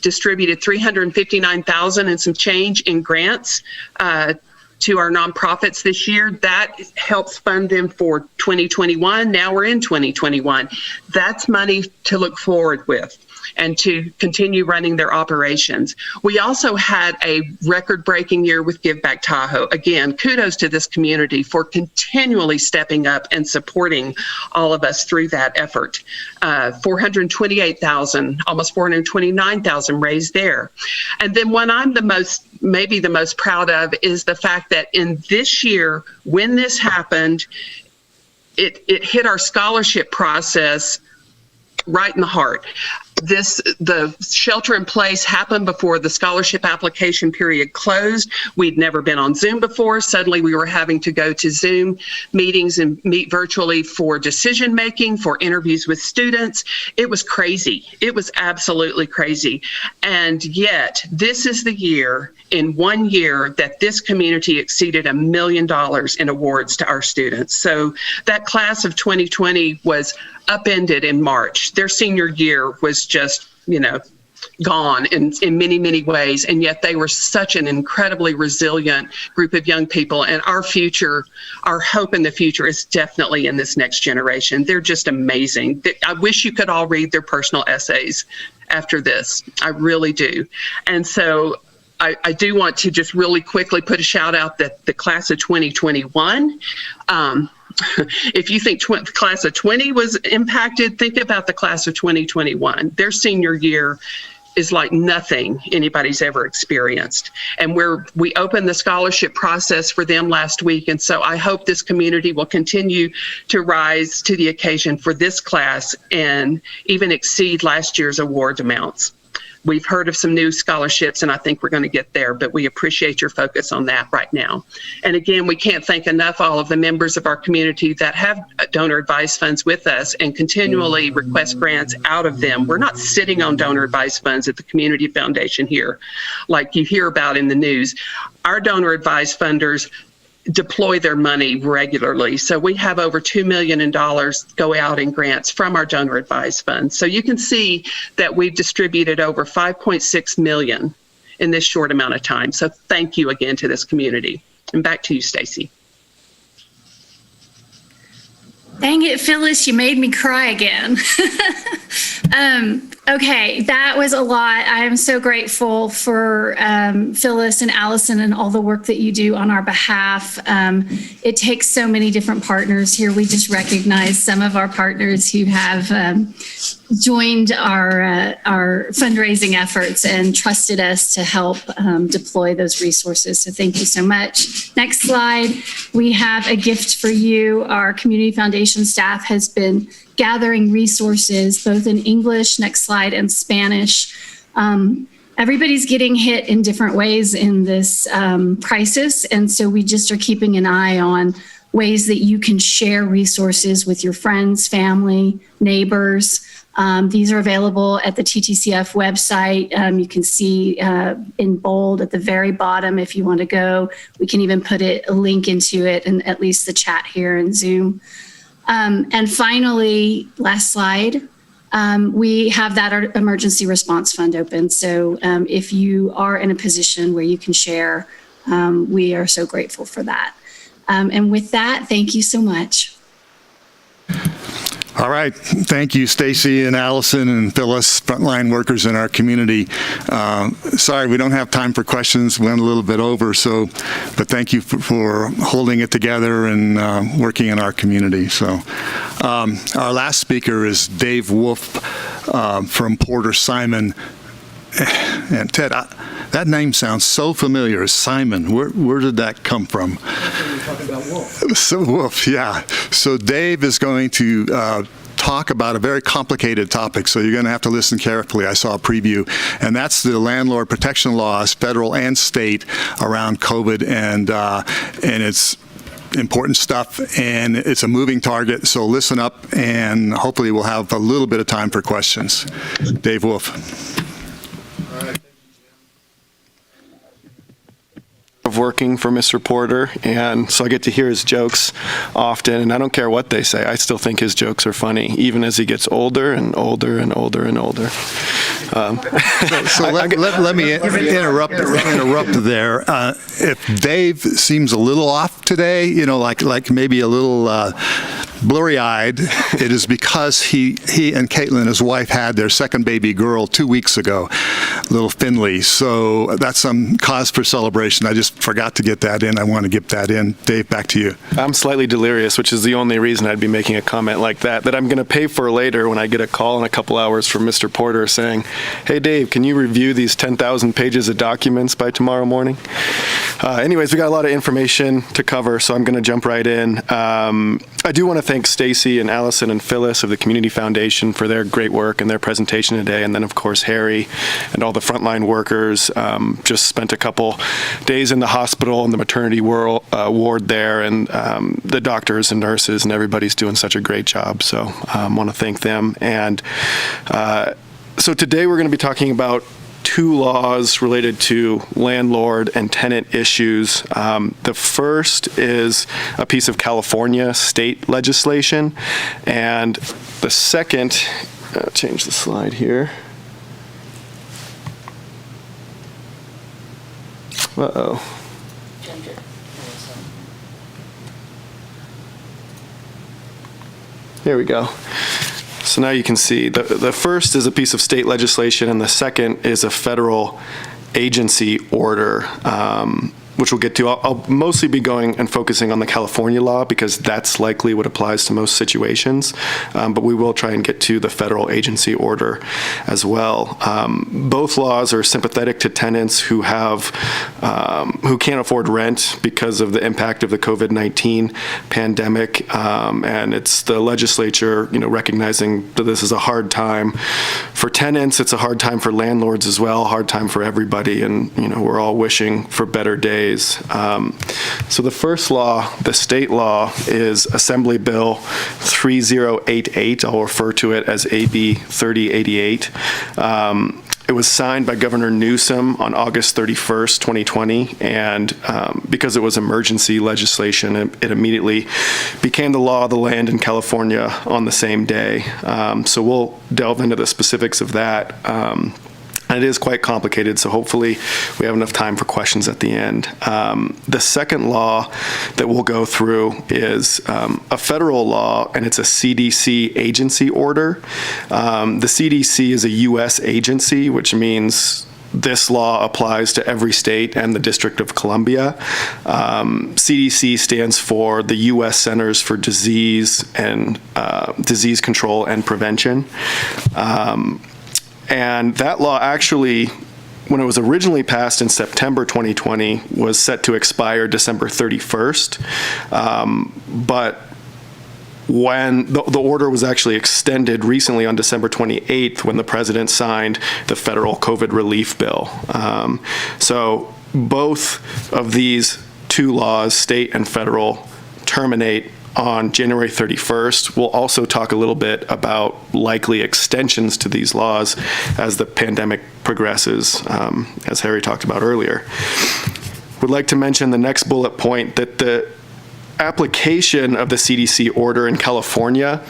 Speaker 7: distributed $359,000 and some change in grants to our nonprofits this year. That helps fund them for 2021. Now we're in 2021. That's money to look forward with and to continue running their operations. We also had a record-breaking year with Give Back Tahoe. Again, kudos to this community for continually stepping up and supporting all of us through that effort. $428,000, almost $429,000 raised there. And then what I'm maybe the most proud of is the fact that in this year, when this happened, it hit our scholarship process right in the heart. The shelter in place happened before the scholarship application period closed. We'd never been on Zoom before. Suddenly we were having to go to Zoom meetings and meet virtually for decision making, for interviews with students. It was crazy. It was absolutely crazy. And yet this is the year, in 1 year, that this community exceeded $1 million in awards to our students. So that class of 2020 was upended in March. Their senior year was just, gone in many, many ways. And yet they were such an incredibly resilient group of young people. And our future, our hope in the future is definitely in this next generation. They're just amazing. I wish you could all read their personal essays after this. I really do. And so I do want to just really quickly put a shout out that the class of 2021, if you think the class of 20 was impacted, think about the class of 2021. Their senior year is like nothing anybody's ever experienced. And we opened the scholarship process for them last week. And so I hope this community will continue to rise to the occasion for this class and even exceed last year's award amounts. We've heard of some new scholarships, and I think we're going to get there, but we appreciate your focus on that right now. And again, we can't thank enough all of the members of our community that have donor advised funds with us and continually request grants out of them. We're not sitting on donor advised funds at the Community Foundation here, like you hear about in the news. Our donor advised funders deploy their money regularly. So we have over $2 million go out in grants from our donor advised funds. So you can see that we've distributed over $5.6 million in this short amount of time. So thank you again to this community. And back to you, Stacy.
Speaker 5: Dang it, Phyllis, you made me cry again. Okay, that was a lot. I am so grateful for Phyllis and Allison and all the work that you do on our behalf. It takes so many different partners here. We just recognize some of our partners who have joined our fundraising efforts and trusted us to help deploy those resources. So thank you so much. Next slide. We have a gift for you. Our Community Foundation staff has been gathering resources both in English, next slide, and Spanish. Everybody's getting hit in different ways in this crisis, and so we just are keeping an eye on ways that you can share resources with your friends, family, neighbors. These are available at the TTCF website. You can see in bold at the very bottom if you want to go. We can even put a link into it in at least the chat here in Zoom. And finally, last slide, we have that emergency response fund open. So if you are in a position where you can share, we are so grateful for that. And with that, thank you so much.
Speaker 1: All right. Thank you, Stacy and Allison and Phyllis, frontline workers in our community. Sorry, we don't have time for questions. We went a little bit over, but thank you for holding it together and working in our community. So our last speaker is Dave Wolf from Porter Simon. And Ted, that name sounds so familiar. Simon, where did that come from? Talking about Wolf. So Wolf, yeah. So Dave is going to talk about a very complicated topic, so you're going to have to listen carefully. I saw a preview, and that's the landlord protection laws, federal and state, around COVID, and it's important stuff, and it's a moving target, so listen up, and hopefully we'll have a little bit of time for questions. Dave Wolf.
Speaker 8: Of working for Mr. Porter, and so I get to hear his jokes often, and I don't care what they say, I still think his jokes are funny, even as he gets older and older and older and older.
Speaker 1: Let me interrupt there. If Dave seems a little off today, like maybe a little blurry-eyed, it is because he and Caitlin, his wife, had their second baby girl 2 weeks ago, little Finley. So that's some cause for celebration. I just forgot to get that in. I want to get that in. Dave, back to you.
Speaker 8: I'm slightly delirious, which is the only reason I'd be making a comment like that I'm going to pay for later when I get a call in a couple hours from Mr. Porter saying, hey, Dave, can you review these 10,000 pages of documents by tomorrow morning? Anyways, we got a lot of information to cover, so I'm going to jump right in. I do want to thank Stacy and Allison and Phyllis of the Community Foundation for their great work and their presentation today, and then of course Harry and all the frontline workers. Just spent a couple days in the hospital and the maternity ward there, and the doctors and nurses and everybody's doing such a great job, so I want to thank them. And so today we're going to be talking about two laws related to landlord and tenant issues. The first is a piece of California state legislation, and the second, change the slide here. Uh-oh. Here we go. So now you can see the first is a piece of state legislation, and the second is a federal agency order, which we'll get to. I'll mostly be going and focusing on the California law because that's likely what applies to most situations, but we will try and get to the federal agency order as well. Both laws are sympathetic to tenants who can't afford rent because of the impact of the COVID-19 pandemic, and it's the legislature, recognizing that this is a hard time for tenants. It's a hard time for landlords as well, hard time for everybody, and we're all wishing for better days. So the first law, the state law, is Assembly Bill 3088. I'll refer to it as AB 3088. It was signed by Governor Newsom on August 31st, 2020, and because it was emergency legislation, it immediately became the law of the land in California on the same day. So we'll delve into the specifics of that. And it is quite complicated, so hopefully we have enough time for questions at the end. The second law that we'll go through is a federal law, and it's a CDC agency order. The CDC is a U.S. agency, which means this law applies to every state and the District of Columbia. CDC stands for the U.S. Centers for Disease and Disease Control and Prevention. And that law actually, when it was originally passed in September 2020, was set to expire December 31st. But when the order was actually extended recently on December 28th, when the president signed the federal COVID relief bill. So both of these two laws, state and federal, terminate on January 31st. We'll also talk a little bit about likely extensions to these laws as the pandemic progresses, as Harry talked about earlier. Would like to mention the next bullet point, that the application of the CDC order in California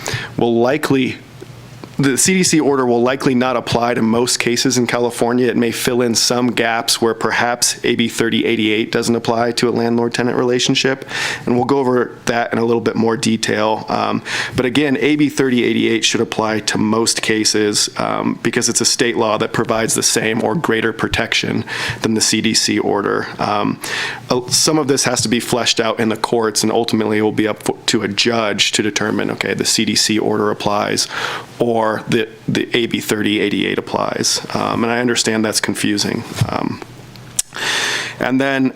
Speaker 8: the CDC order will likely not apply to most cases in California. It may fill in some gaps where perhaps AB 3088 doesn't apply to a landlord-tenant relationship, and we'll go over that in a little bit more detail. But again, AB 3088 should apply to most cases because it's a state law that provides the same or greater protection than the CDC order. Some of this has to be fleshed out in the courts, and ultimately it will be up to a judge to determine, okay, the CDC order applies, or the AB 3088 applies. And I understand that's confusing. And then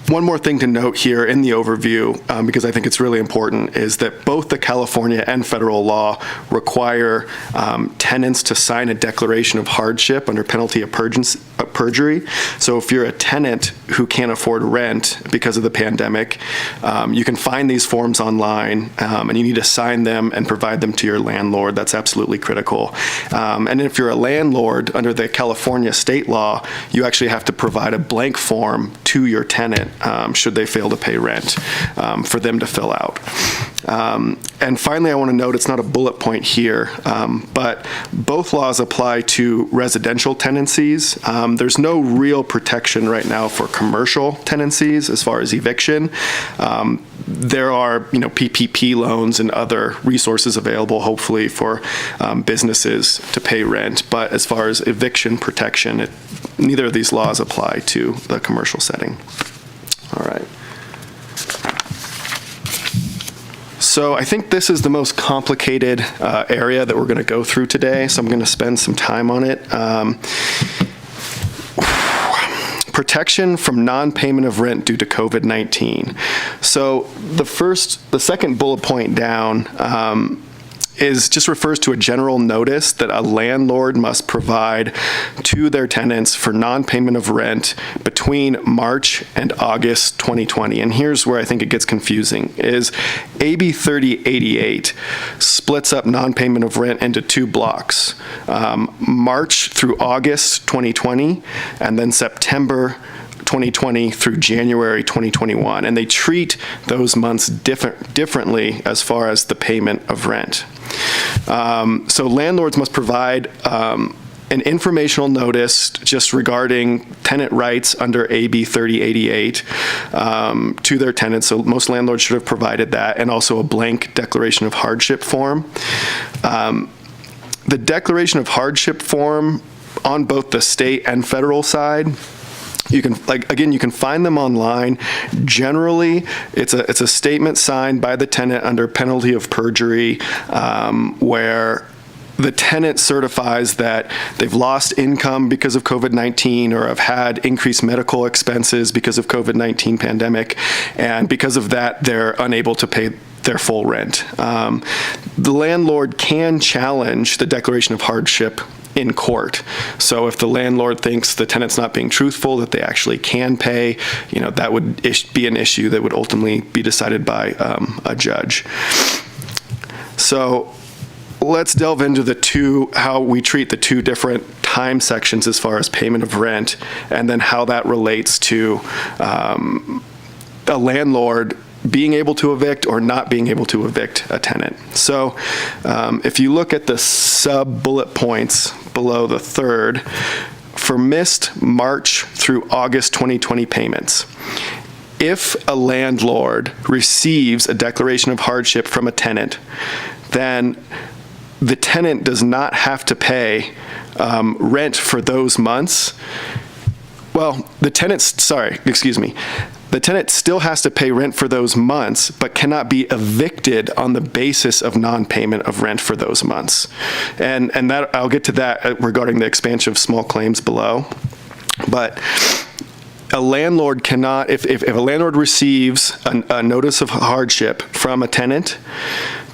Speaker 8: one more thing to note here in the overview, because I think it's really important, is that both the California and federal law require tenants to sign a declaration of hardship under penalty of perjury. So if you're a tenant who can't afford rent because of the pandemic, you can find these forms online, and you need to sign them and provide them to your landlord. That's absolutely critical. And if you're a landlord, under the California state law, you actually have to provide a blank form to your tenant should they fail to pay rent for them to fill out. And finally, I want to note, it's not a bullet point here, but both laws apply to residential tenancies. There's no real protection right now for commercial tenancies as far as eviction. There are, PPP loans and other resources available, hopefully, for businesses to pay rent. But as far as eviction protection, neither of these laws apply to the commercial setting. All right. So I think this is the most complicated area that we're going to go through today, so I'm going to spend some time on it. Protection from non-payment of rent due to COVID-19. So the second bullet point down just refers to a general notice that a landlord must provide to their tenants for non-payment of rent between March and August 2020. And here's where I think it gets confusing, is AB 3088 splits up non-payment of rent into two blocks, March through August 2020, and then September 2020 through January 2021, and they treat those months differently as far as the payment of rent. So landlords must provide an informational notice just regarding tenant rights under AB 3088 to their tenants. So most landlords should have provided that, and also a blank declaration of hardship form. The declaration of hardship form on both the state and federal side, you can find them online. Generally, it's a statement signed by the tenant under penalty of perjury, where the tenant certifies that they've lost income because of COVID-19 or have had increased medical expenses because of COVID-19 pandemic, and because of that, they're unable to pay their full rent. The landlord can challenge the declaration of hardship in court. So if the landlord thinks the tenant's not being truthful, that they actually can pay, that would be an issue that would ultimately be decided by a judge. So let's delve into how we treat the two different time sections as far as payment of rent, and then how that relates to a landlord being able to evict or not being able to evict a tenant. So if you look at the sub-bullet points below the third, for missed March through August 2020 payments, if a landlord receives a declaration of hardship from a tenant, then the tenant does not have to pay rent for those months. Well, the tenant still has to pay rent for those months, but cannot be evicted on the basis of non-payment of rent for those months. And that I'll get to that regarding the expansion of small claims below. But a landlord cannot, if a landlord receives a notice of hardship from a tenant,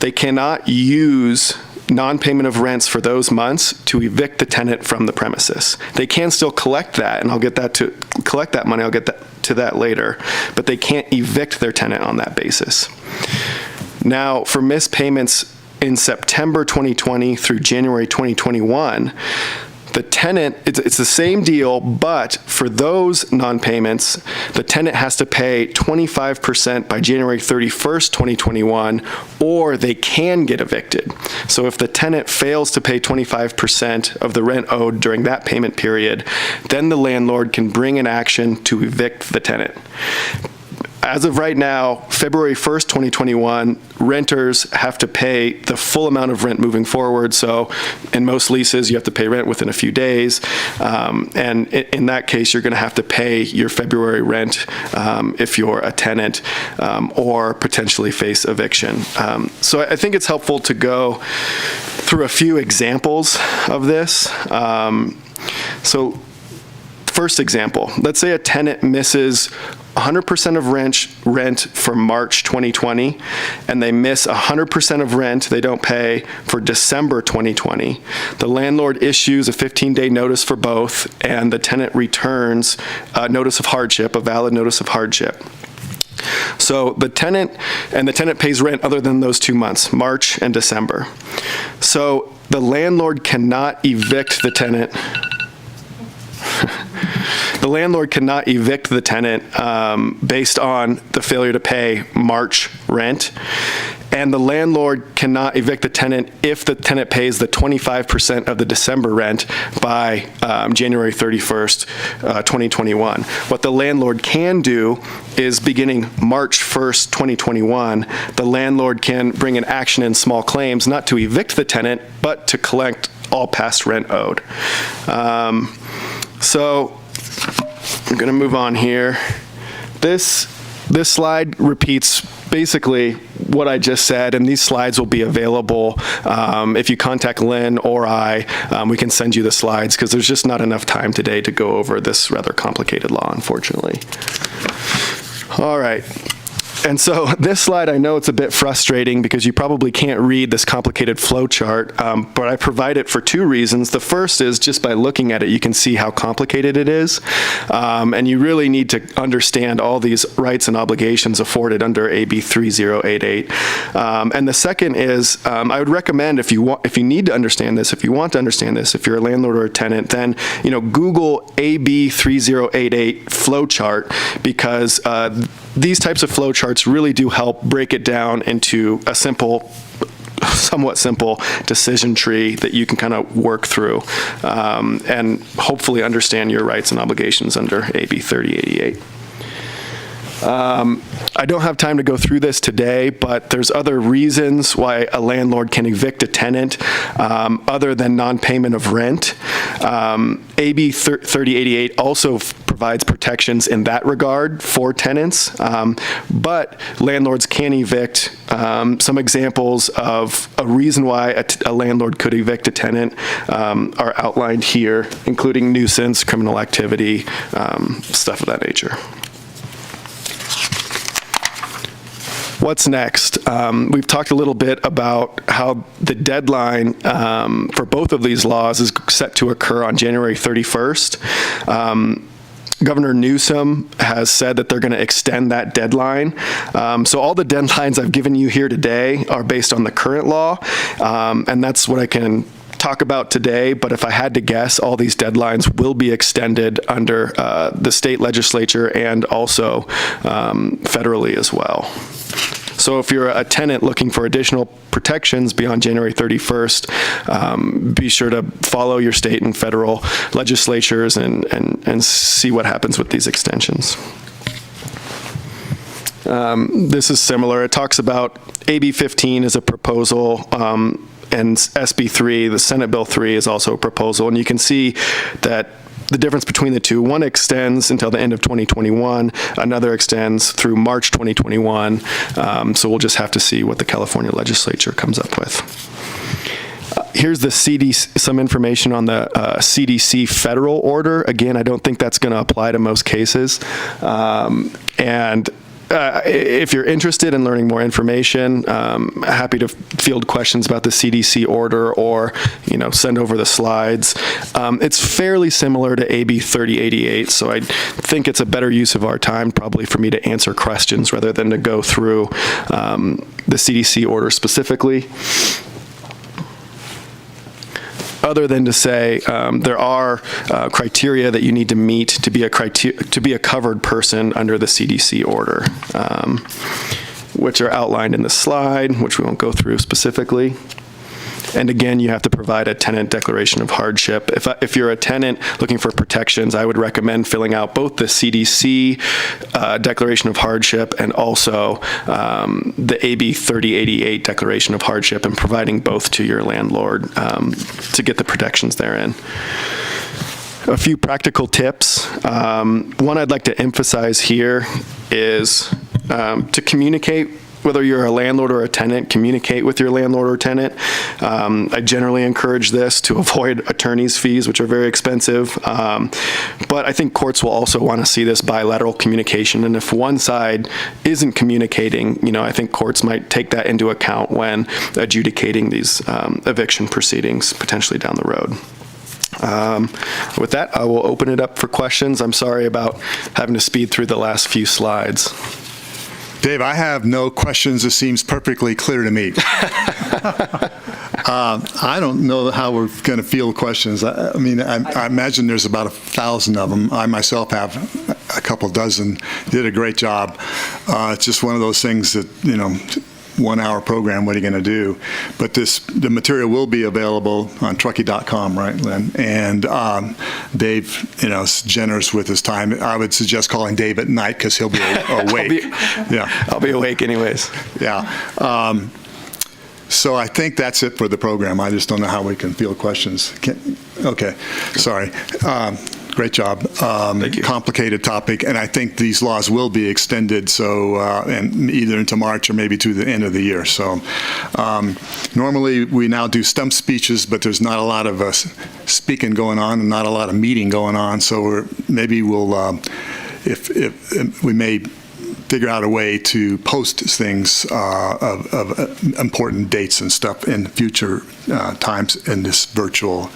Speaker 8: they cannot use non-payment of rents for those months to evict the tenant from the premises. They can still collect that, and I'll get that to collect that money. I'll get to that later, but they can't evict their tenant on that basis. Now, for missed payments in September 2020 through January 2021, the tenant, it's the same deal, but for those non-payments, the tenant has to pay 25% by January 31st, 2021, or they can get evicted. So if the tenant fails to pay 25% of the rent owed during that payment period, then the landlord can bring an action to evict the tenant. As of right now, February 1st, 2021, renters have to pay the full amount of rent moving forward. So in most leases, you have to pay rent within a few days. And in that case, you're going to have to pay your February rent if you're a tenant or potentially face eviction. So I think it's helpful to go through a few examples of this. So first example, let's say a tenant misses 100% of rent for March 2020, and they miss 100% of rent they don't pay for December 2020. The landlord issues a 15-day notice for both, and the tenant returns a notice of hardship, a valid notice of hardship. So the tenant pays rent other than those 2 months, March and December. So the landlord cannot evict the tenant. The landlord cannot evict the tenant based on the failure to pay March rent, and the landlord cannot evict the tenant if the tenant pays the 25% of the December rent by January 31st, 2021. What the landlord can do is beginning March 1st, 2021, the landlord can bring an action in small claims, not to evict the tenant, but to collect all past rent owed. So I'm going to move on here. This slide repeats basically what I just said, and these slides will be available. If you contact Lynn or I, we can send you the slides because there's just not enough time today to go over this rather complicated law, unfortunately. All right. And so this slide, I know it's a bit frustrating because you probably can't read this complicated flow chart, but I provide it for two reasons. The first is just by looking at it, you can see how complicated it is. And you really need to understand all these rights and obligations afforded under AB 3088. And the second is, I would recommend if you need to understand this, if you want to understand this, if you're a landlord or a tenant, then Google AB 3088 flow chart, because these types of flow charts really do help break it down into a somewhat simple decision tree that you can kind of work through and hopefully understand your rights and obligations under AB 3088. I don't have time to go through this today, but there's other reasons why a landlord can evict a tenant other than non-payment of rent. AB 3088 also provides protections in that regard for tenants, but landlords can evict. Some examples of a reason why a landlord could evict a tenant are outlined here, including nuisance, criminal activity, stuff of that nature. What's next? We've talked a little bit about how the deadline for both of these laws is set to occur on January 31st. Governor Newsom has said that they're going to extend that deadline. So all the deadlines I've given you here today are based on the current law, and that's what I can talk about today, but if I had to guess, all these deadlines will be extended under the state legislature and also federally as well. So if you're a tenant looking for additional protections beyond January 31st, be sure to follow your state and federal legislatures and see what happens with these extensions. This is similar. It talks about AB 15 is a proposal, and SB 3, the Senate Bill 3, is also a proposal. And you can see that the difference between the two, one extends until the end of 2021, another extends through March 2021. So we'll just have to see what the California legislature comes up with. Here's the CDC, some information on the CDC federal order. Again, I don't think that's going to apply to most cases. If you're interested in learning more information, happy to field questions about the CDC order or, send over the slides. It's fairly similar to AB 3088, so I think it's a better use of our time probably for me to answer questions rather than to go through the CDC order specifically. Other than to say there are criteria that you need to meet to be a covered person under the CDC order, which are outlined in the slide, which we won't go through specifically. And again, you have to provide a tenant declaration of hardship. If you're a tenant looking for protections, I would recommend filling out both the CDC declaration of hardship and also the AB 3088 declaration of hardship, and providing both to your landlord to get the protections therein. A few practical tips. One I'd like to emphasize here is to communicate. Whether you're a landlord or a tenant, communicate with your landlord or tenant. I generally encourage this to avoid attorney's fees, which are very expensive. But I think courts will also want to see this bilateral communication. And if one side isn't communicating, I think courts might take that into account when adjudicating these eviction proceedings potentially down the road. With that, I will open it up for questions. I'm sorry about having to speed through the last few slides.
Speaker 1: Dave, I have no questions. It seems perfectly clear to me. I don't know how we're going to field questions. I imagine there's about 1,000 of them. I myself have a couple dozen. Did a great job. It's just one of those things that, 1 hour program, what are you going to do? But the material will be available on Truckee.com, right, Lynn? And Dave, is generous with his time. I would suggest calling Dave at night because he'll be awake.
Speaker 8: I'll be awake anyways.
Speaker 1: Yeah. So I think that's it for the program. I just don't know how we can field questions. Okay. Sorry. Great job.
Speaker 8: Thank you.
Speaker 1: Complicated topic, and I think these laws will be extended, so and either into March or maybe to the end of the year. So normally we now do stump speeches, but there's not a lot of speaking going on and not a lot of meeting going on. So maybe we'll, if we may figure out a way to post things of important dates and stuff in future times in this virtual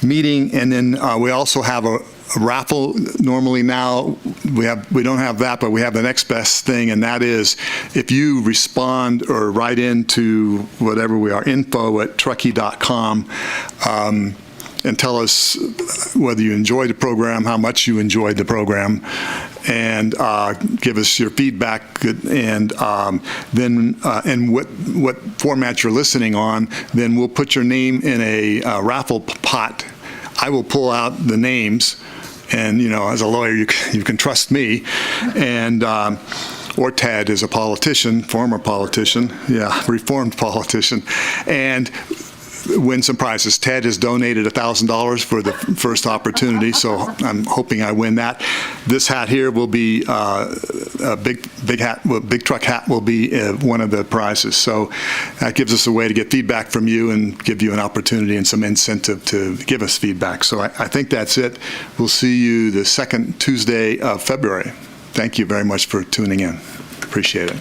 Speaker 1: meeting. And then we also have a raffle. Normally now we don't have that, but we have the next best thing, and that is if you respond or write into whatever we are, info@truckee.com, and tell us whether you enjoyed the program, how much you enjoyed the program, and give us your feedback, and then and what format you're listening on. Then we'll put your name in a raffle pot. I will pull out the names, and as a lawyer, you can trust me, and. Or Tad is a politician, former politician, reformed politician, and win some prizes. Ted has donated $1,000 for the first opportunity, so I'm hoping I win that. This hat here will be a big truck hat will be one of the prizes. So that gives us a way to get feedback from you and give you an opportunity and some incentive to give us feedback. So I think that's it. We'll see you the second Tuesday of February. Thank you very much for tuning in. Appreciate it.